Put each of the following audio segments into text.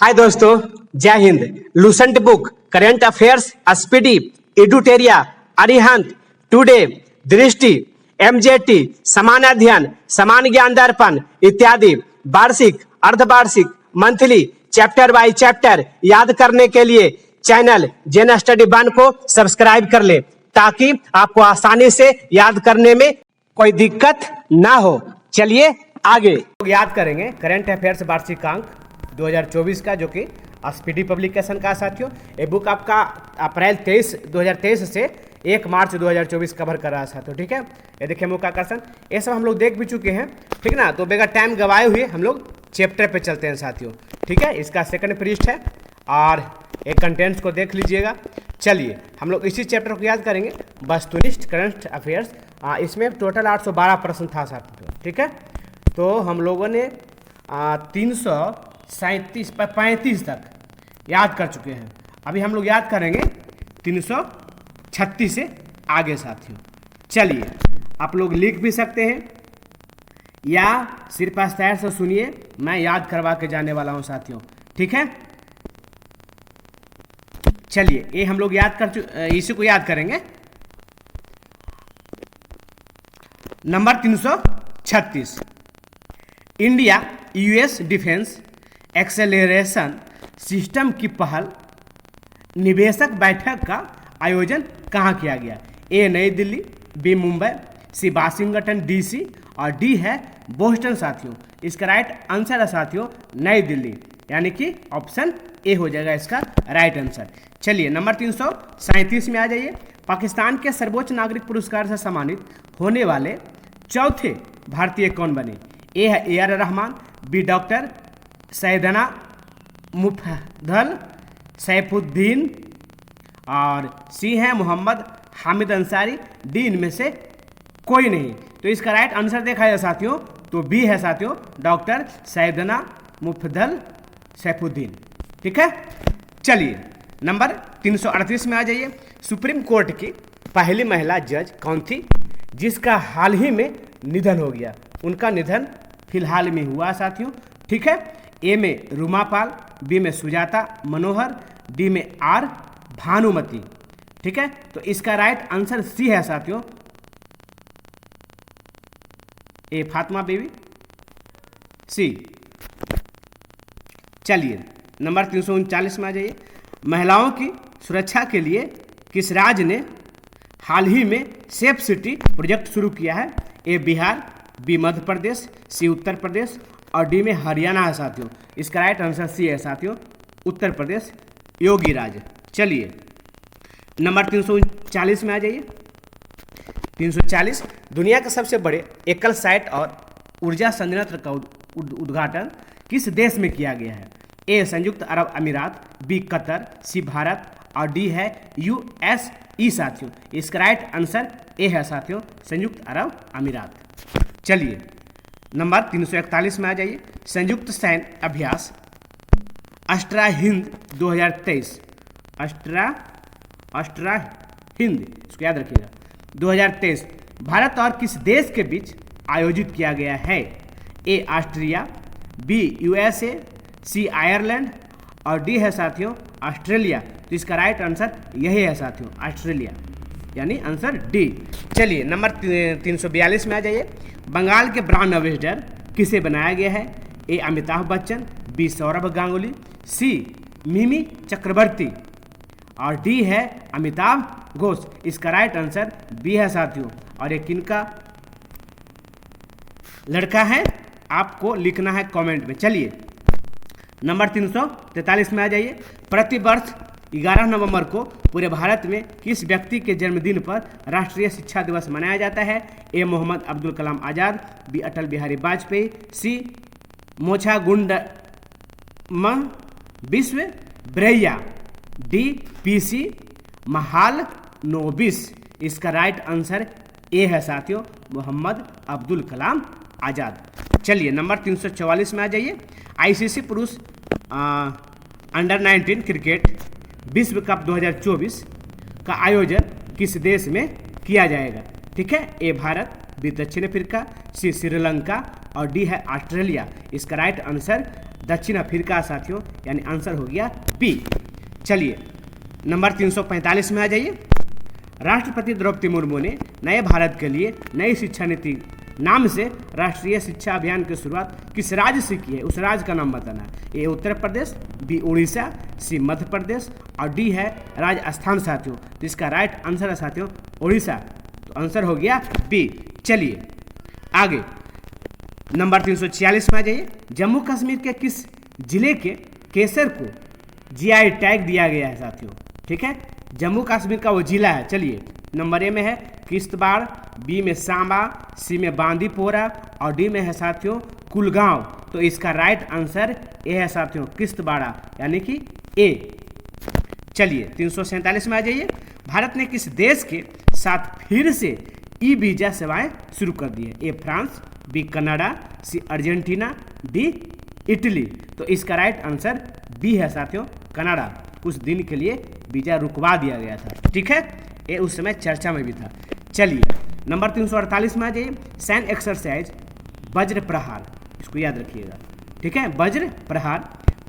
हाय दोस्तों, Jai Hind. Lucent book, current affairs, speedy, एडुटेरिया, Arihant, Today, Drishti, MJT, समान अध्ययन, समान ज्ञान दर्पण इत्यादि वार्षिक, अर्धवार्षिक, मंथली, चैप्टर बाय चैप्टर याद करने के लिए चैनल जेन स्टडी वन को सब्सक्राइब कर ले ताकि आपको आसानी से याद करने में कोई दिक्कत ना हो। चलिए आगे याद करेंगे करंट अफेयर्स वार्षिकांक 2024 का, जो कि स्पीडी पब्लिकेशन का साथियों। ये बुक आपका अप्रैल 2023 से 1 मार्च 2024 कवर कर रहा है साथियों। ठीक है, ये देखिए मुख्य आकर्षण, ये सब हम लोग देख भी चुके हैं। ठीक ना, तो बेगा टाइम गवाए हुए हम लोग चैप्टर पे चलते हैं साथियों। ठीक है, इसका सेकंड पृष्ठ है और एक कंटेंट्स को देख लीजिएगा। चलिए हम लोग इसी चैप्टर को याद करेंगे, वस्तुनिष्ठ करंट अफेयर्स। इसमें टोटल 812 प्रश्न था साथियों। ठीक है, तो हम लोगों ने 335 तक याद कर चुके हैं। अभी हम लोग याद करेंगे 336 से आगे साथियों। चलिए, आप लोग लिख भी सकते हैं या सिर्फ आस्ते से सुनिए, मैं याद करवा के जाने वाला हूं साथियों। ठीक है, चलिए ये हम लोग इसी को याद करेंगे। Number 336, India US defence acceleration system की पहल निवेशक बैठक का आयोजन कहाँ किया गया? ए नई दिल्ली, बी मुंबई, सी वाशिंगटन डीसी और डी है बोस्टन साथियों। इसका राइट आंसर है साथियों नई दिल्ली, यानी कि ऑप्शन ए हो जाएगा इसका राइट आंसर। चलिए नंबर 337 में आ जाइए। पाकिस्तान के सर्वोच्च नागरिक पुरस्कार से सम्मानित होने वाले चौथे भारतीय कौन बने? ए है A R Rahman, B doctor Syedna Mufaddal Saifuddin और सी है मोहम्मद हामिद अंसारी। डी इनमें से कोई नहीं। तो इसका राइट आंसर देखा जाए साथियों तो बी है साथियों डॉक्टर सैयदना मुफद्दल सैफुद्दीन। ठीक है, चलिए नंबर 338 में आ जाइए। सुप्रीम कोर्ट की पहली महिला जज कौन थी जिसका हाल ही में निधन हो गया? उनका निधन फिलहाल में हुआ साथियों। ठीक है, ए में रूमापाल, बी में सुजाता मनोहर, डी में आर भानुमति। ठीक है, तो इसका राइट आंसर सी है साथियों ए फातिमा बीवी, सी। चलिए नंबर 339 में आ जाइए। महिलाओं की सुरक्षा के लिए किस राज्य ने हाल ही में सेफ सिटी प्रोजेक्ट शुरू किया है? ए बिहार, बी मध्य प्रदेश, सी उत्तर प्रदेश और डी में हरियाणा है साथियों। इसका राइट आंसर सी है साथियों उत्तर प्रदेश, योगी राज्य। चलिए नंबर 340 में आ जाइए। 340, दुनिया के सबसे बड़े एकल साइट और ऊर्जा संयंत्र का उद्घाटन किस देश में किया गया है? ए संयुक्त अरब अमीरात, बी कतर, सी भारत और डी है यूएसई साथियों। इसका राइट आंसर ए है साथियों संयुक्त अरब अमीरात। चलिए नंबर 341 में आ जाइए। संयुक्त सैन्य अभ्यास अस्ट्रा हिंद 2023, अस्ट्रा हिंद, इसको याद रखिएगा, 2023 भारत और किस देश के बीच आयोजित किया गया है? ए ऑस्ट्रिया, बी यूएसए, सी आयरलैंड और डी है साथियों ऑस्ट्रेलिया। तो इसका राइट आंसर यही है साथियों ऑस्ट्रेलिया, यानी आंसर डी। चलिए नंबर 342 में आ जाइए। बंगाल के ब्रांड एम्बेसडर किसे बनाया गया है? ए अमिताभ बच्चन, बी सौरभ गांगुली, सी मिमी चक्रवर्ती और डी है अमिताभ घोष। इसका राइट आंसर बी है साथियों। और ये किनका लड़का है आपको लिखना है कमेंट में। चलिए नंबर 343 में आ जाइए। प्रतिवर्ष 11 नवंबर को पूरे भारत में किस व्यक्ति के जन्मदिन पर राष्ट्रीय शिक्षा दिवस मनाया जाता है? A Mohammad Abdul Kalam Azad, B Atal Bihari Vajpayee, C Mokshagundam Visvesvaraya, D PC Mahalanobis. इसका राइट आंसर ए है साथियों मोहम्मद अब्दुल कलाम आज़ाद। चलिए नंबर 344 में आ जाइए। आईसीसी पुरुष अंडर 19 क्रिकेट विश्व कप 2024 का आयोजन किस देश में किया जाएगा? ठीक है, ए भारत, बी दक्षिण अफ्रीका, सी श्रीलंका और डी है ऑस्ट्रेलिया। इसका राइट आंसर दक्षिण अफ्रीका साथियों, यानी आंसर हो गया बी। चलिए नंबर 345 में आ जाइए। राष्ट्रपति द्रौपदी मुर्मू ने नए भारत के लिए नई शिक्षा नीति नाम से राष्ट्रीय शिक्षा अभियान की शुरुआत किस राज्य से की है, उस राज्य का नाम बताना है। ए उत्तर प्रदेश, बी उड़ीसा, सी मध्य प्रदेश और डी है राजस्थान साथियों। तो इसका राइट आंसर है साथियों उड़ीसा। तो आंसर हो गया बी। चलिए आगे नंबर 346 में आ जाइए। जम्मू कश्मीर के किस जिले के केसर को जीआई टैग दिया गया है साथियों? ठीक है, जम्मू कश्मीर का वो जिला है। चलिए नंबर ए में है किश्तवाड़, बी में सांबा, सी में बांदीपोरा और डी में है साथियों कुलगांव। तो इसका राइट आंसर ए है साथियों किश्तवाड़ा, यानी कि ए। चलिए 347 में आ जाइए। भारत ने किस देश के साथ फिर से ई वीजा सेवाएं शुरू कर दी है? A France, B Canada, C Argentina, D Italy. तो इसका राइट आंसर बी है साथियों कनाडा। कुछ दिन के लिए वीजा रुकवा दिया गया था। ठीक है, ये उस समय चर्चा में भी था। चलिए नंबर 348 में आ जाइए। सैन्य एक्सरसाइज वज्र प्रहार, इसको याद रखिएगा। ठीक है, वज्र प्रहार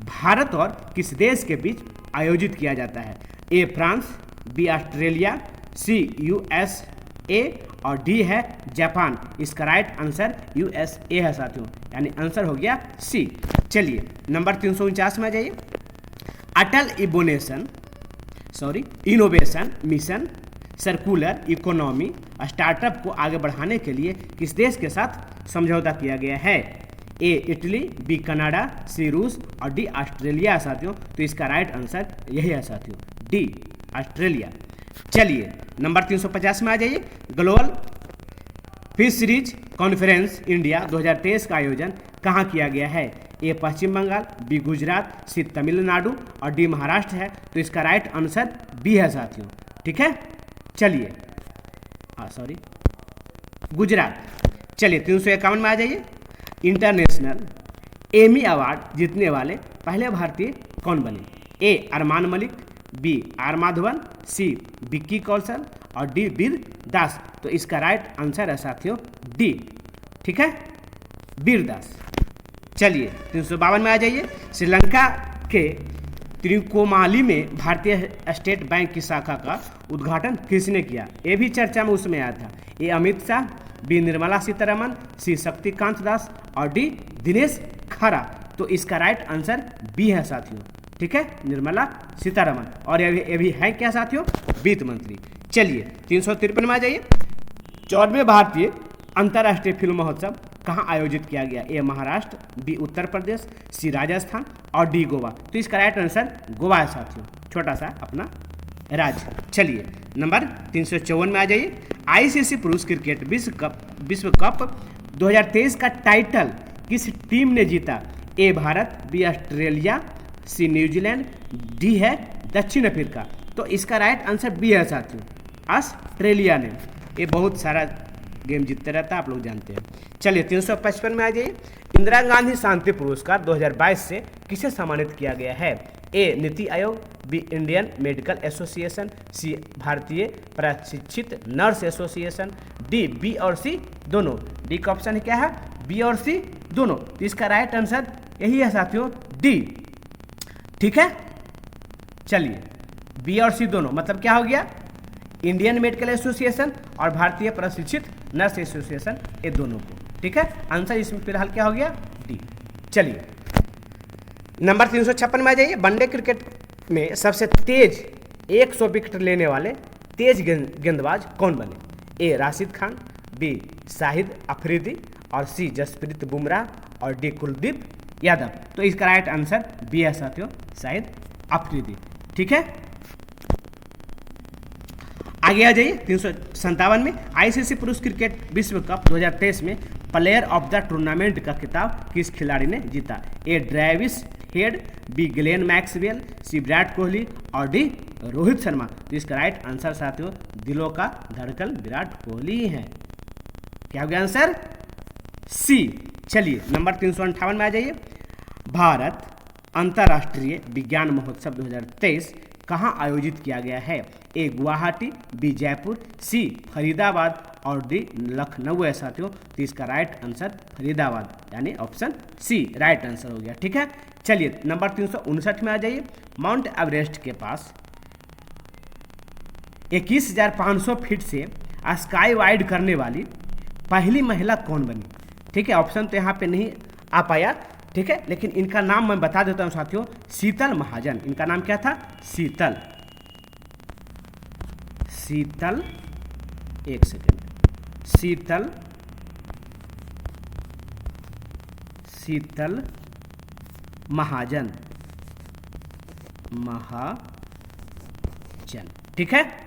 भारत और किस देश के बीच आयोजित किया जाता है? A France, B Australia, C USA और डी है जापान। इसका राइट आंसर यूएसए है साथियों, यानी आंसर हो गया सी। चलिए नंबर 349 में आ जाइए। Atal innovation mission circular economy startup को आगे बढ़ाने के लिए किस देश के साथ समझौता किया गया है? ए इटली, बी कनाडा, सी रूस और डी ऑस्ट्रेलिया साथियों। तो इसका राइट आंसर यही है साथियों डी ऑस्ट्रेलिया। चलिए नंबर 350 में आ जाइए। ग्लोबल फिशरीज कॉन्फ्रेंस इंडिया 2023 का आयोजन कहाँ किया गया है? ए पश्चिम बंगाल, बी गुजरात, सी तमिलनाडु और डी महाराष्ट्र है। तो इसका राइट आंसर बी है साथियों। ठीक है, चलिए गुजरात। चलिए 351 में आ जाइए। इंटरनेशनल एमी अवार्ड जीतने वाले पहले भारतीय कौन बने? ए अरमान मलिक, बी आर माधवन, सी विक्की कौशल और डी वीर दास। तो इसका राइट आंसर है साथियों डी। ठीक है, वीर दास। चलिए 352 में आ जाइए। श्रीलंका के त्रिकोमाली में भारतीय स्टेट बैंक की शाखा का उद्घाटन किसने किया? ये भी चर्चा में उसमें आया था। ए अमित शाह, बी निर्मला सीतारमन, सी शक्तिकांत दास और डी दिनेश खरा। तो इसका राइट आंसर बी है साथियों। ठीक है, निर्मला सीतारमन। और ये भी है क्या साथियों? वित्त मंत्री। चलिए 353 में आ जाइए। 14वें भारतीय अंतर्राष्ट्रीय फिल्म महोत्सव कहाँ आयोजित किया गया? ए महाराष्ट्र, बी उत्तर प्रदेश, सी राजस्थान और डी गोवा। तो इसका राइट आंसर गोवा है साथियों, छोटा सा अपना राज्य। चलिए नंबर 354 में आ जाइए। आईसीसी पुरुष क्रिकेट विश्व कप 2023 का टाइटल किस टीम ने जीता? ए भारत, बी ऑस्ट्रेलिया, सी न्यूजीलैंड, डी है दक्षिण अफ्रीका। तो इसका राइट आंसर बी है साथियों ऑस्ट्रेलिया ने। ये बहुत सारा गेम जीतते रहता है, आप लोग जानते हैं। चलिए 355 में आ जाइए। इंदिरा गांधी शांति पुरस्कार 2022 से किसे सम्मानित किया गया है? ए NITI Aayog, B Indian medical association, सी भारतीय प्रशिक्षित नर्स एसोसिएशन, डी बी और सी दोनों। डी का ऑप्शन क्या है? बी और सी दोनों। तो इसका राइट आंसर यही है साथियों डी। ठीक है, चलिए बी और सी दोनों मतलब क्या हो गया? इंडियन मेडिकल एसोसिएशन और भारतीय प्रशिक्षित नर्स एसोसिएशन, ये दोनों को। ठीक है, आंसर इसमें फिलहाल क्या हो गया? डी। चलिए नंबर 356 में आ जाइए। वनडे क्रिकेट में सबसे तेज 100 विकेट लेने वाले तेज गेंदबाज कौन बने? ए राशिद खान, बी शाहिद अफरीदी और सी जसप्रीत बुमराह और डी कुलदीप यादव। तो इसका राइट आंसर बी है साथियों शाहिद अफरीदी। ठीक है, आगे आ जाइए 357 में। आईसीसी पुरुष क्रिकेट विश्व कप 2023 में प्लेयर ऑफ द टूर्नामेंट का खिताब किस खिलाड़ी ने जीता? A Travis Head, B Glenn Maxwell, C Virat Kohli और डी रोहित शर्मा। तो इसका राइट आंसर साथियों दिलों का धड़कन विराट कोहली ही है। क्या हो गया आंसर? सी। चलिए नंबर 358 में आ जाइए। भारत अंतर्राष्ट्रीय विज्ञान महोत्सव 2023 कहाँ आयोजित किया गया है? ए गुवाहाटी, बी जयपुर, सी फरीदाबाद और डी लखनऊ है साथियों। तो इसका राइट आंसर फरीदाबाद यानी ऑप्शन सी राइट आंसर हो गया। ठीक है, चलिए नंबर 359 में आ जाइए। माउंट एवरेस्ट के पास 21,500 फीट से स्काई वाइड करने वाली पहली महिला कौन बनी? ठीक है, ऑप्शन तो यहाँ पे नहीं आ पाया, ठीक है, लेकिन इनका नाम मैं बता देता हूँ साथियों, शीतल महाजन। इनका नाम क्या था? शीतल, एक सेकेंड, शीतल महाजन। ठीक है,